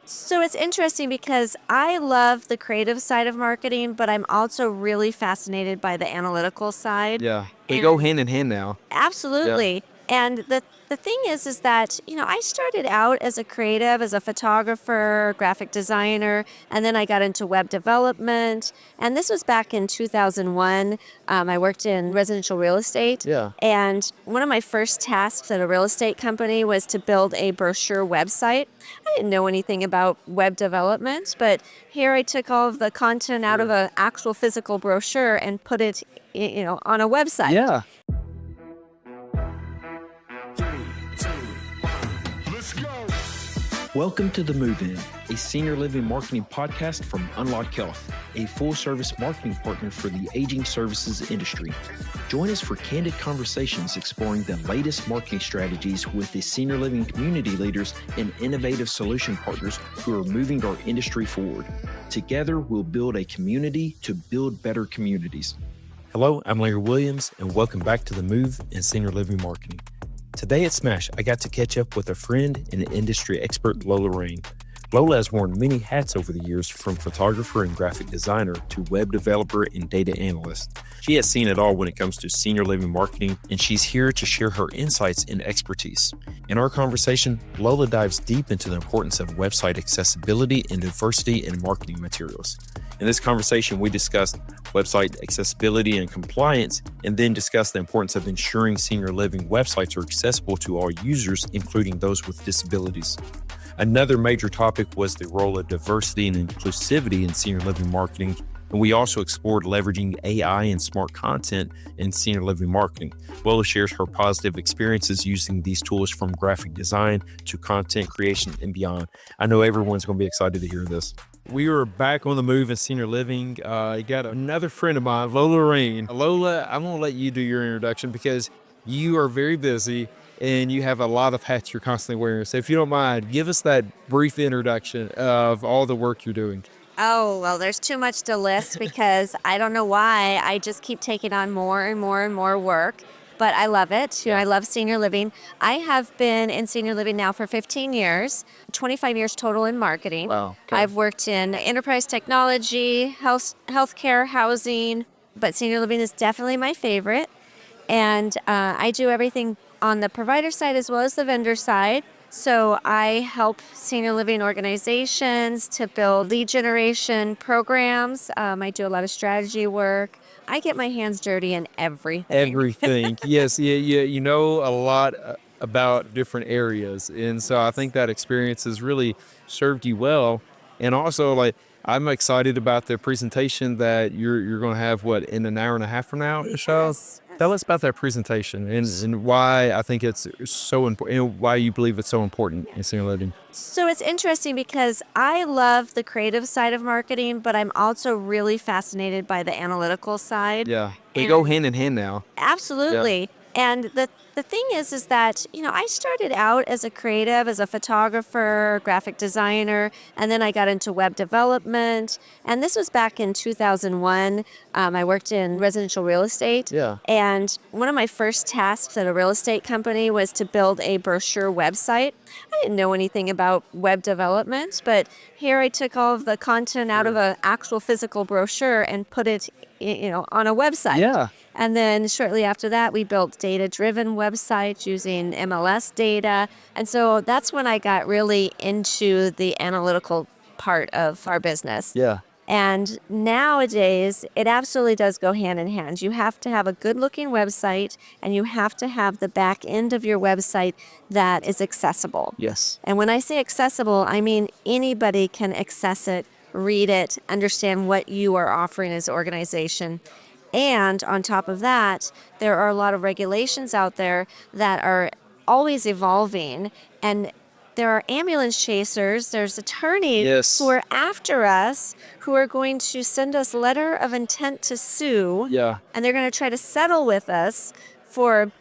So it's interesting because I love the creative side of marketing, but I'm also really fascinated by the analytical side. Yeah, they go And hand in hand now. Yeah. absolutely. And the thing is that, I started out as a creative, as a photographer, graphic designer, and then I got into web development. And this was back in 2001. I worked in residential real estate. Yeah. And one of my first tasks at a real estate company was to build a brochure website. I didn't know anything about web development, but here I took all of the content out of an actual physical brochure and put it, on a website. Yeah. Welcome to The Move In, a senior living marketing podcast from Unlock Health, a full-service marketing partner for the aging services industry. Join us for candid conversations exploring the latest marketing strategies with the senior living community leaders and innovative solution partners who are moving our industry forward. Together, we'll build a community to build better communities. Hello, I'm Larry Williams, and welcome back to The Move in Senior Living Marketing. Today at Smash, I got to catch up with a friend and industry expert, Lola Rain. Lola has worn many hats over the years, from photographer and graphic designer to web developer and data analyst. She has seen it all when it comes to senior living marketing, and she's here to share her insights and expertise. In our conversation, Lola dives deep into the importance of website accessibility and diversity in marketing materials. In this conversation, we discussed website accessibility and compliance, and then discussed the importance of ensuring senior living websites are accessible to all users, including those with disabilities. Another major topic was the role of diversity and inclusivity in senior living marketing, and we also explored leveraging AI and smart content in senior living marketing. Lola shares her positive experiences using these tools, from graphic design to content creation and beyond. I know everyone's going to be excited to hear this. We are back on the move in senior living. I got another friend of mine, Lola Rain. Lola, I'm going to let you do your introduction because you are very busy and you have a lot of hats you're constantly wearing. So if you don't mind, give us that brief introduction of all the work you're doing. Oh, well, there's too much to list because I don't know why. I just keep taking on more and more and more work, but I love it. I love senior living. I have been in senior living now for 15 years, 25 years total in marketing. Wow. Okay. I've worked in enterprise technology, healthcare, housing, but senior living is definitely my favorite. And I do everything on the provider side as well as the vendor side. So I help senior living organizations to build lead generation programs. I do a lot of strategy work. I get my hands dirty in everything. Everything. Yes. Yeah. You know a lot about different areas. And so I think that experience has really served you well. And also, like, I'm excited about the presentation that you're going to have, in an hour and a half from now or so. Yes. Tell us about that presentation and why I think it's so important, and why you believe it's so important in senior living. So it's interesting because I love the creative side of marketing, but I'm also really fascinated by the analytical side. Yeah. They go hand in hand now. Absolutely. And the thing is that, I started out as a creative, as a photographer, graphic designer, and then I got into web development. And this was back in 2001. I worked in residential real estate. Yeah. And one of my first tasks at a real estate company was to build a brochure website. I didn't know anything about web development, but here I took all of the content out of an actual physical brochure and put it, on a website. Yeah. And then shortly after that, we built data-driven websites using MLS data. And so that's when I got really into the analytical part of our business. Yeah. And nowadays, it absolutely does go hand in hand. You have to have a good-looking website, and you have to have the back end of your website that is accessible. Yes. And when I say accessible, I mean anybody can access it, read it, understand what you are offering as an organization. And on top of that, there are a lot of regulations out there that are always evolving. And there are ambulance chasers, there's attorneys Yes. who are after us, who are going to send us letter of intent to sue. Yeah. And they're going to try to settle with us for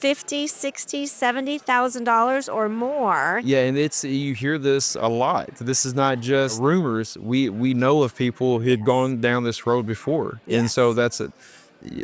$50,000, $60,000, $70,000 or more. Yeah, and you hear this a lot. This is not just rumors. We know of people who had gone down this road before, and so that's it.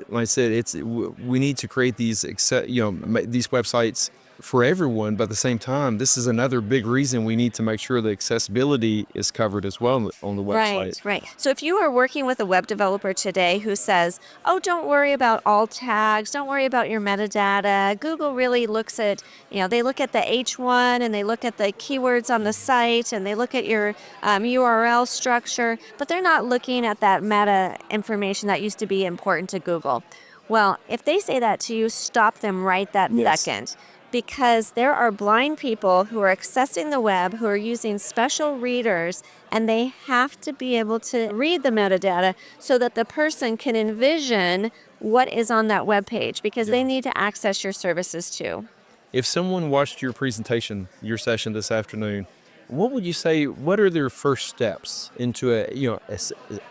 Like I said, we need to create these these websites for everyone, but at the same time, this is another big reason we need to make sure the accessibility is covered as well on the website. Right. So if you are working with a web developer today who says, oh, don't worry about alt tags, don't worry about your metadata, Google really looks at, they look at the H1 and they look at the keywords on the site and they look at your URL structure, but they're not looking at that meta information that used to be important to Google. Well, if they say that to you, stop them right that second. Because there are blind people who are accessing the web, who are using special readers, and they have to be able to read the metadata so that the person can envision what is on that web page, because they need to access your services too. If someone watched your presentation, your session this afternoon, what would you say, what are their first steps into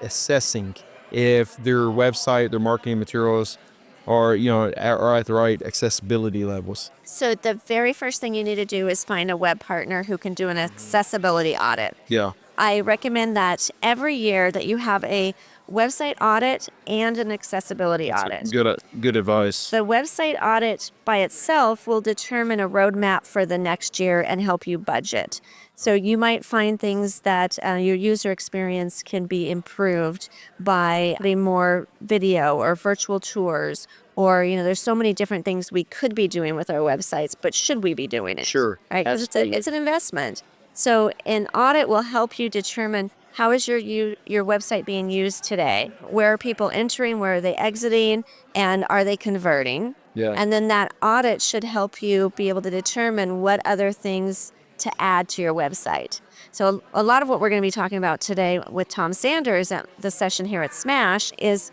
assessing if their website, their marketing materials are at the right accessibility levels? So the very first thing you need to do is find a web partner who can do an accessibility audit. Yeah. I recommend that every year that you have a website audit and an accessibility audit. Good advice. The website audit by itself will determine a roadmap for the next year and help you budget. So you might find things that your user experience can be improved by putting more video or virtual tours, or there's so many different things we could be doing with our websites, but should we be doing it? Sure. Right? Because it's an investment. So an audit will help you determine how is your website being used today? Where are people entering? Where are they exiting? And are they converting? Yeah. And then that audit should help you be able to determine what other things to add to your website. So a lot of what we're going to be talking about today with Tom Sanders at the session here at Smash is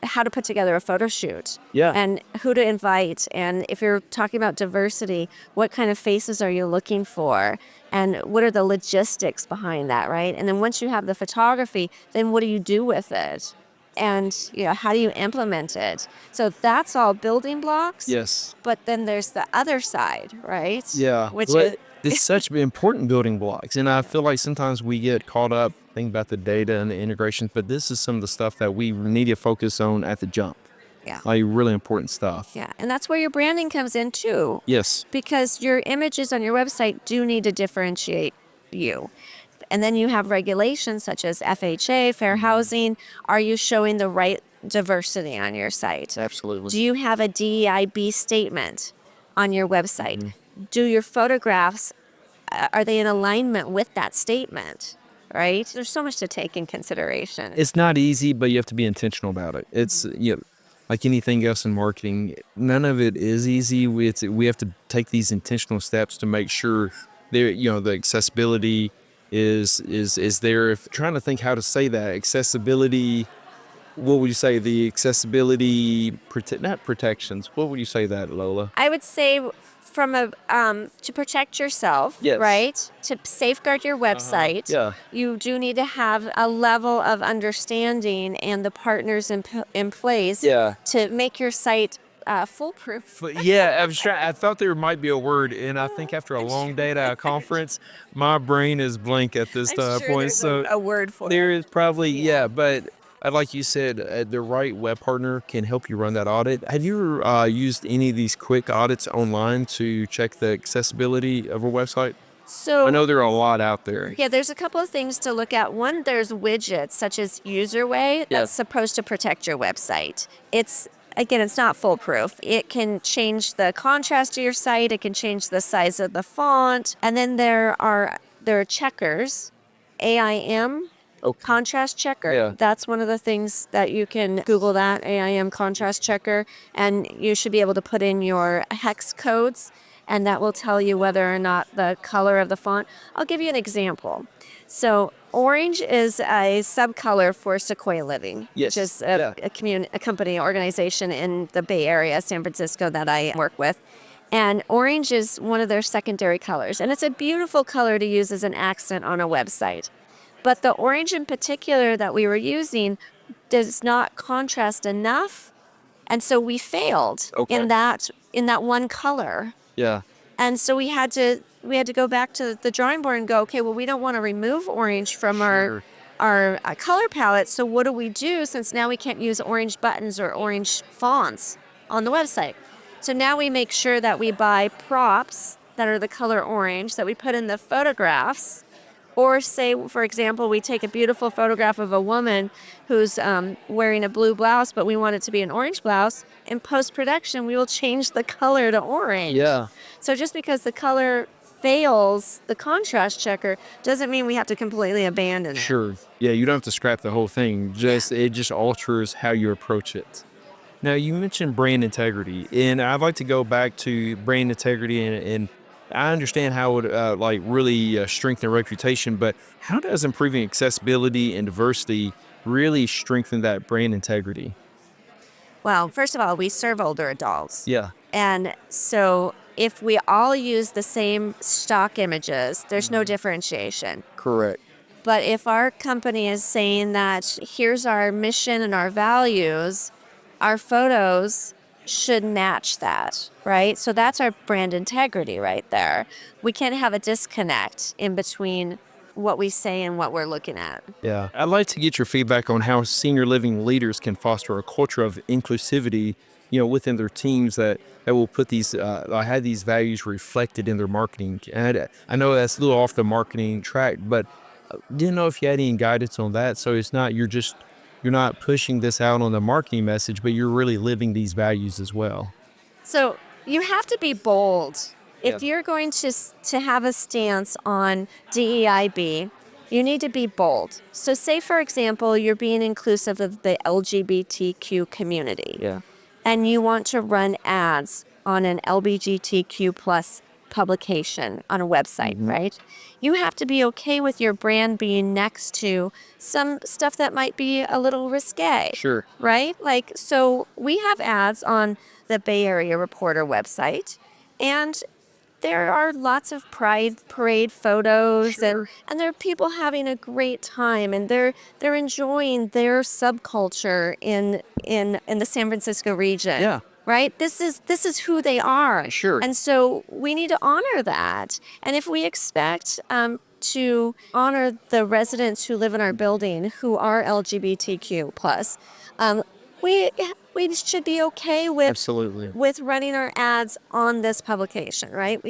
how to put together a photo shoot. Yeah. And who to invite. And if you're talking about diversity, what kind of faces are you looking for? And what are the logistics behind that, right? And then once you have the photography, then what do you do with it? And how do you implement it? So that's all building blocks. Yes. But then there's the other side, right? Yeah. Which Well, is it's such important building blocks. And I feel like sometimes we get caught up thinking about the data and the integrations, but this is some of the stuff that we need to focus on at the jump. Yeah. Like really important stuff. Yeah. And that's where your branding comes in too. Yes. Because your images on your website do need to differentiate you. And then you have regulations such as FHA, fair housing. Are you showing the right diversity on your site? Absolutely. Do you have a DEIB statement on your website? Mm-hmm. Do your photographs, are they in alignment with that statement? Right? There's so much to take in consideration. It's not easy, but you have to be intentional about it. It's like anything else in marketing, none of it is easy. We have to take these intentional steps to make sure there, the accessibility is there. If trying to think how to say that accessibility, what would you say? The accessibility not protections. What would you say that, Lola? I would say from to protect yourself, yes. Right? To safeguard your website, Yeah. You do need to have a level of understanding and the partners in place to make your site foolproof. Yeah, I thought there might be a word, and I think after a long day at a conference, my brain is blank at this I'm sure point. there's So a word for there it. is probably but like you said, the right web partner can help you run that audit. Have you ever used any of these quick audits online to check the accessibility of a website? So I know there are a lot out there. Yeah, there's a couple of things to look at. One, there's widgets such as UserWay that's supposed to protect your website. It's not foolproof. It can change the contrast of your site. It can change the size of the font. And then there are checkers, AIM. Contrast checker. Yeah. That's one of the things that you can Google that, AIM contrast checker, and you should be able to put in your hex codes, and that will tell you whether or not the color of the font. I'll give you an example. So orange is a subcolor for Sequoia Living, Yes. which is a company organization in the Bay Area, San Francisco, that I work with. And orange is one of their secondary colors, and it's a beautiful color to use as an accent on a website. But the orange in particular that we were using does not contrast enough, and so we failed in that one color. Yeah. And so we had to go back to the drawing board and go, okay, well, we don't want to remove orange from our color palette. So what do we do, since now we can't use orange buttons or orange fonts on the website? So now we make sure that we buy props that are the color orange that we put in the photographs. Or say, for example, we take a beautiful photograph of a woman who's wearing a blue blouse, but we want it to be an orange blouse. In post-production, we will change the color to orange. Yeah. So just because the color fails the contrast checker doesn't mean we have to completely abandon it. Sure. Yeah, you don't have to scrap the whole thing. It just alters how you approach it. Now, you mentioned brand integrity, and I'd like to go back to brand integrity, and I understand how it would really strengthen reputation, but how does improving accessibility and diversity really strengthen that brand integrity? Well, first of all, we serve older adults. Yeah, And so if we all use the same stock images, there's no differentiation. correct. But if our company is saying that here's our mission and our values, our photos should match that, right? So that's our brand integrity right there. We can't have a disconnect in between what we say and what we're looking at. Yeah. I'd like to get your feedback on how senior living leaders can foster a culture of inclusivity, within their teams that will put have these values reflected in their marketing. And I know that's a little off the marketing track, but didn't know if you had any guidance on that. So it's not, you're not pushing this out on the marketing message, but you're really living these values as well. So you have to be bold. If Yeah. you're going to have a stance on DEIB, you need to be bold. So say, for example, you're being inclusive of the LGBTQ community. Yeah. And you want to run ads on an LGBTQ plus publication on a website, right? You have to be okay with your brand being next to some stuff that might be a little risque. Sure. Right? Like, so we have ads on the Bay Area Reporter website, and there are lots of pride parade photos, and there are people having a great time, and they're enjoying their subculture in the San Francisco region. Yeah. Right? This is who they are. Sure. And so we need to honor that. And if we expect to honor the residents who live in our building who are LGBTQ plus, we should be okay with Absolutely. with running our ads on this publication, right?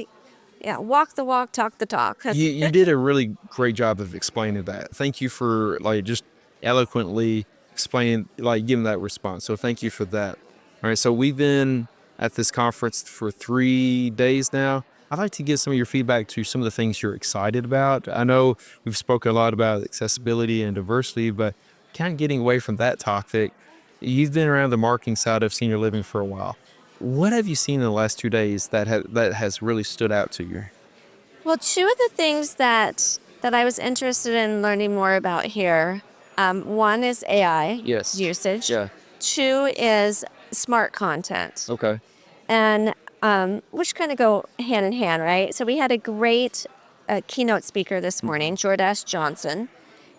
Walk the walk, talk the talk. 'Cause You did a really great job of explaining that. Thank you for just eloquently explaining, giving that response. So thank you for that. All right. So we've been at this conference for 3 days now. I'd like to get some of your feedback to some of the things you're excited about. I know we've spoken a lot about accessibility and diversity, but kind of getting away from that topic, you've been around the marketing side of senior living for a while. What have you seen in the last 2 days that has really stood out to you? Well, two of the things that I was interested in learning more about here, one is AI Yes. usage. Yeah. Two is smart content. Okay. And which kind of go hand in hand, right? So we had a great keynote speaker this morning, Jordash Johnson,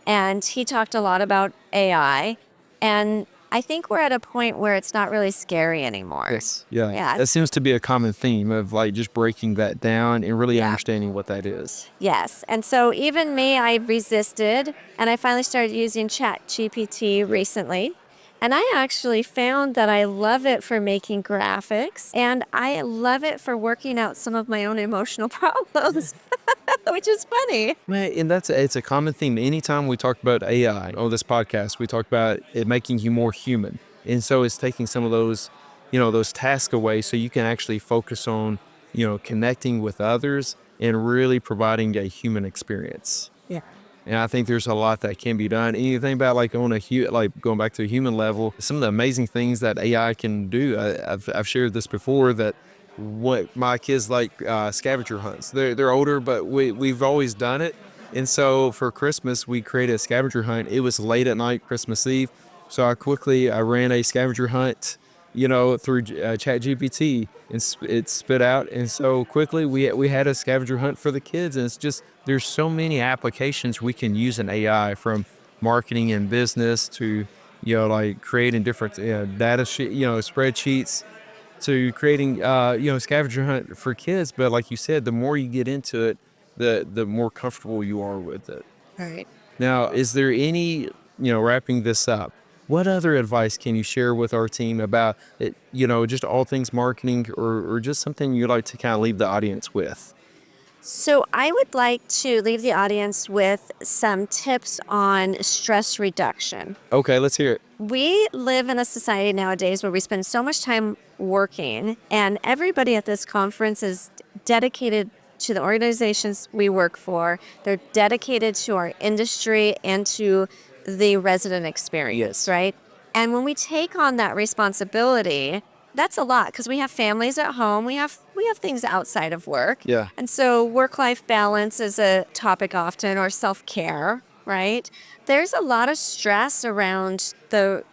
and he talked a lot about AI. And I think we're at a point where it's not really scary anymore. Yes. Yeah. Yeah. That seems to be a common theme of just breaking that down and really Yeah. understanding what that is. Yes. And so even me, I resisted, and I finally started using ChatGPT recently. And I actually found that I love it for making graphics, and I love it for working out some of my own emotional problems, which is funny. Man, and it's a common theme. Anytime we talk about AI on this podcast, we talk about it making you more human. And so it's taking some of those tasks away so you can actually focus on, connecting with others and really providing a human experience. Yeah. And I think there's a lot that can be done. Anything about on going back to a human level, some of the amazing things that AI can do. I've shared this before that what my kids like scavenger hunts. They're older, but we've always done it. And so for Christmas, we created a scavenger hunt. It was late at night, Christmas Eve. So I ran a scavenger hunt, through ChatGPT, and it spit out. And so quickly we had a scavenger hunt for the kids. And it's just, there's so many applications we can use in AI, from marketing and business to, creating different data spreadsheets, to creating, scavenger hunt for kids. But like you said, the more you get into it, the more comfortable you are with it. All right. Now, is there any, wrapping this up, What other advice can you share with our team about it, just all things marketing, or just something you'd like to kind of leave the audience with? So, I would like to leave the audience with some tips on stress reduction. Okay, let's hear it. We live in a society nowadays where we spend so much time working, and everybody at this conference is dedicated to the organizations we work for. They're dedicated to our industry and to the resident experience, Yes. right? And when we take on that responsibility, that's a lot because we have families at home. We have things outside of work. Yeah. And so work-life balance is a topic often, or self-care, right? There's a lot of stress around the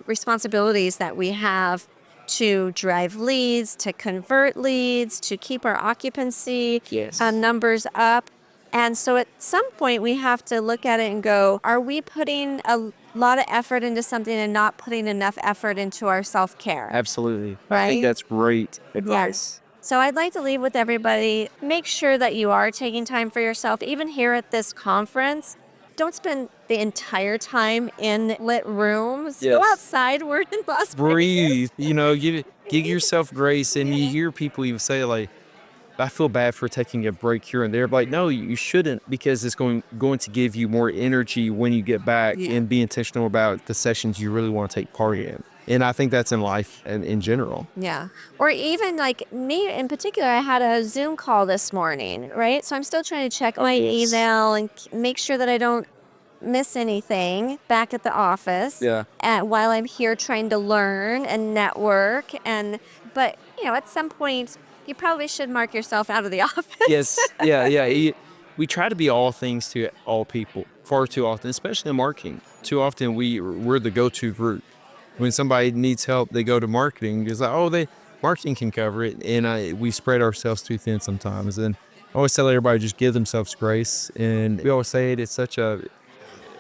responsibilities that we have to drive leads, to convert leads, to keep our occupancy Yes. numbers up. And so at some point we have to look at it and go, are we putting a lot of effort into something and not putting enough effort into our self-care? Absolutely. I Right? think that's great advice. So I'd like to leave with everybody, make sure that you are taking time for yourself, even here at this conference. Don't spend the entire time in lit rooms. Go Yes. outside. We're in Las Vegas. Breathe, give yourself grace. And you hear people even say, like, I feel bad for taking a break here and there. But like, no, you shouldn't, because it's going to give you more energy when you get back, and be intentional about the sessions you really want to take part in. And I think that's in life and in general. Yeah. Or even like me in particular, I had a Zoom call this morning, right? So I'm still trying to check my email and make sure that I don't miss anything back at the office. Yeah. While I'm here trying to learn and network. But at some point, you probably should mark yourself out of the office. Yes. Yeah. We try to be all things to all people far too often, especially in marketing. Too often we're the go-to group. When somebody needs help, they go to marketing. It's like, marketing can cover it. And we spread ourselves too thin sometimes. And I always tell everybody, just give themselves grace. And we always say it,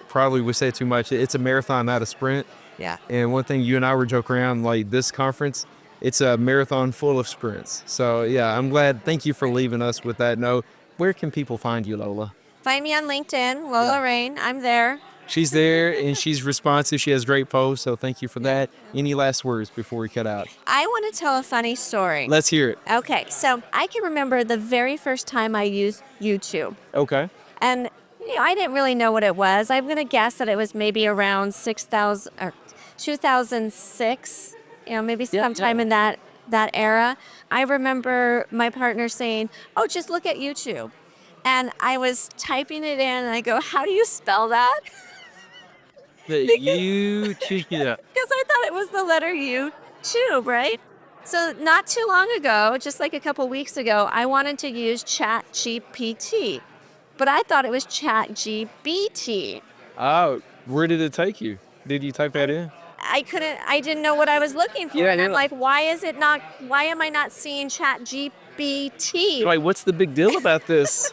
probably we say it too much. It's a marathon, not a sprint. Yeah. And one thing you and I were joking around, like this conference, it's a marathon full of sprints. So yeah, I'm glad. Thank you for leaving us with that note. Where can people find you, Lola? Find me on LinkedIn, Lola Rain. I'm there. She's there and she's responsive. She has great posts. So thank you for that. Any last words before we cut out? I want to tell a funny story. Let's hear it. Okay, so I can remember the very first time I used YouTube. Okay. And I didn't really know what it was. I'm going to guess that it was maybe around 6,000 or 2006, maybe sometime in that era. I remember my partner saying, "Oh, just look at YouTube." And I was typing it in and I go, "How do you spell that?" You, yeah. Because I thought it was the letter U, tube, right? So not too long ago, just like a couple weeks ago, I wanted to use ChatGPT, but I thought it was ChatGBT. Oh, where did it take you? Did you type that in? I didn't know what I was looking for. Yeah, And I'm yeah. like, why am I not seeing ChatGPT? Like, what's the big deal about this?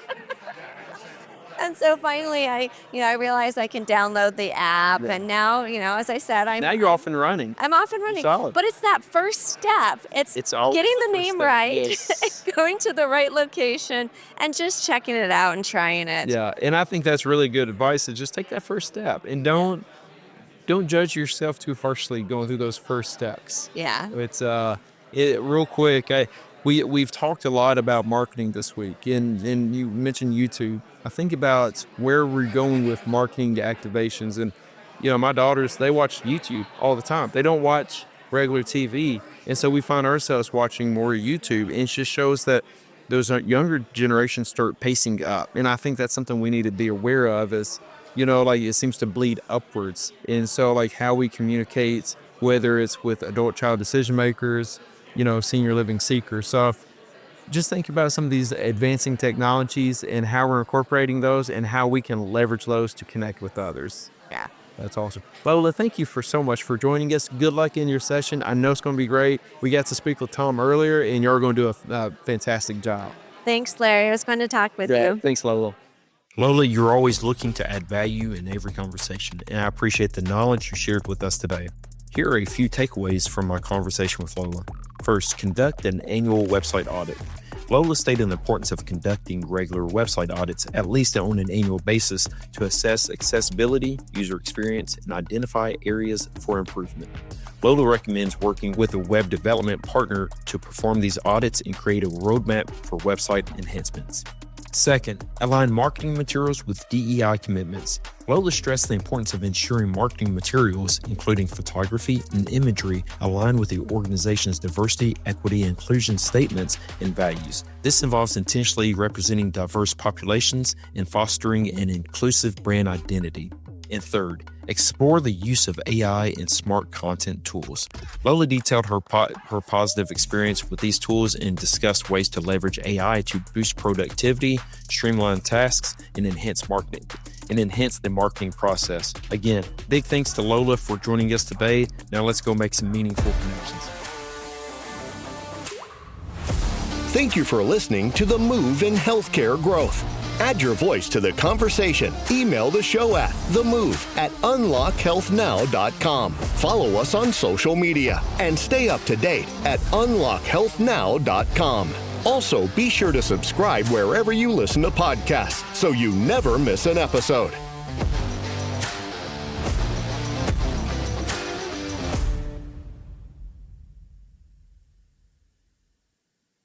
And so finally I realized I can download the app. Yeah. And now, as I said, Now you're off and running. I'm off and running. Solid. But it's that first step. It's always getting the the first name step. right, Yes. going to the right location, and just checking it out and trying it. Yeah, and I think that's really good advice, to just take that first step and don't judge yourself too harshly going through those first steps. Yeah. It's real quick. We've talked a lot about marketing this week, and you mentioned YouTube. I think about where we're going with marketing activations, and my daughters, they watch YouTube all the time. They don't watch regular TV, and so we find ourselves watching more YouTube, and it just shows that those younger generations start pacing up, and I think that's something we need to be aware of. Is like it seems to bleed upwards, and so like how we communicate, whether it's with adult child decision makers, senior living seekers. So just think about some of these advancing technologies and how we're incorporating those and how we can leverage those to connect with others. Yeah. That's awesome. Lola, thank you so much for joining us. Good luck in your session. I know it's going to be great. We got to speak with Tom earlier, and you're going to do a fantastic job. Thanks, Larry. It was fun to talk with you. Thanks, Lola. Lola, you're always looking to add value in every conversation, and I appreciate the knowledge you shared with us today. Here are a few takeaways from my conversation with Lola. First, conduct an annual website audit. Lola stated the importance of conducting regular website audits, at least on an annual basis, to assess accessibility, user experience, and identify areas for improvement. Lola recommends working with a web development partner to perform these audits and create a roadmap for website enhancements. Second, align marketing materials with DEI commitments. Lola stressed the importance of ensuring marketing materials, including photography and imagery, align with the organization's diversity, equity, and inclusion statements and values. This involves intentionally representing diverse populations and fostering an inclusive brand identity. And third, explore the use of AI and smart content tools. Lola detailed her positive experience with these tools and discussed ways to leverage AI to boost productivity, streamline tasks, and enhance the marketing process. Again, big thanks to Lola for joining us today. Now let's go make some meaningful connections. Thank you for listening to The Move in Healthcare Growth. Add your voice to the conversation. Email the show at themove@unlockhealthnow.com. Follow us on social media and stay up to date at unlockhealthnow.com. Also, be sure to subscribe wherever you listen to podcasts so you never miss an episode.